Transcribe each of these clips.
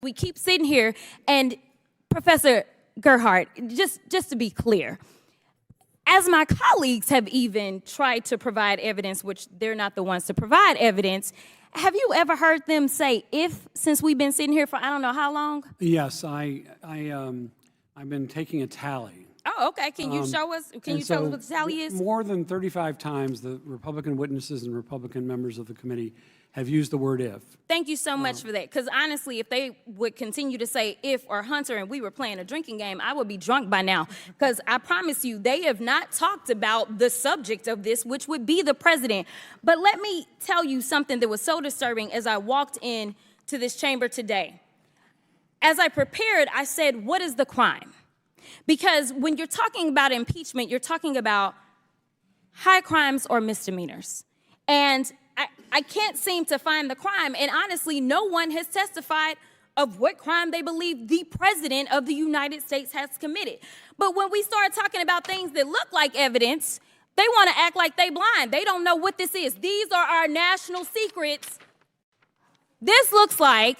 We keep sitting here, and Professor Gerhardt, just to be clear, as my colleagues have even tried to provide evidence, which they're not the ones to provide evidence, have you ever heard them say "if" since we've been sitting here for I don't know how long? Yes, I've been taking a tally. Oh, okay. Can you show us? Can you tell us what the tally is? More than 35 times, the Republican witnesses and Republican members of the committee have used the word "if." Thank you so much for that. Because honestly, if they would continue to say "if" or "Hunter" and we were playing a drinking game, I would be drunk by now. Because I promise you, they have not talked about the subject of this, which would be the president. But let me tell you something that was so disturbing as I walked in to this chamber today. As I prepared, I said, what is the crime? Because when you're talking about impeachment, you're talking about high crimes or misdemeanors. And I can't seem to find the crime. And honestly, no one has testified of what crime they believe the president of the United States has committed. But when we start talking about things that look like evidence, they want to act like they blind. They don't know what this is. These are our national secrets. This looks like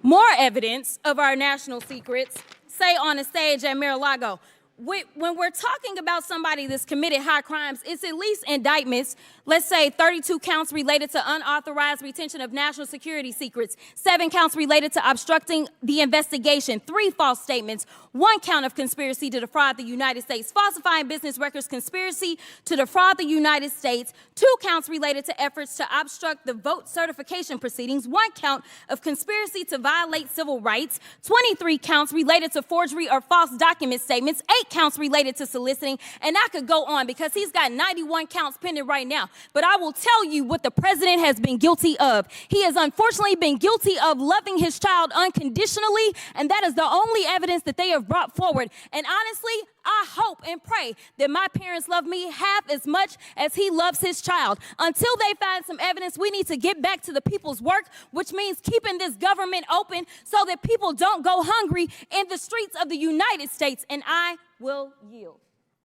more evidence of our national secrets, say on a stage at Mar-a-Lago. When we're talking about somebody that's committed high crimes, it's at least indictments. Let's say 32 counts related to unauthorized retention of national security secrets, 7 counts related to obstructing the investigation, 3 false statements, 1 count of conspiracy to defraud the United States, falsifying business records, conspiracy to defraud the United States, 2 counts related to efforts to obstruct the vote certification proceedings, 1 count of conspiracy to violate civil rights, 23 counts related to forgery or false document statements, 8 counts related to soliciting, and I could go on because he's got 91 counts pending right now. But I will tell you what the president has been guilty of. He has unfortunately been guilty of loving his child unconditionally, and that is the only evidence that they have brought forward. And honestly, I hope and pray that my parents love me half as much as he loves his child. Until they find some evidence, we need to get back to the people's work, which means keeping this government open so that people don't go hungry in the streets of the United States. And I will yield.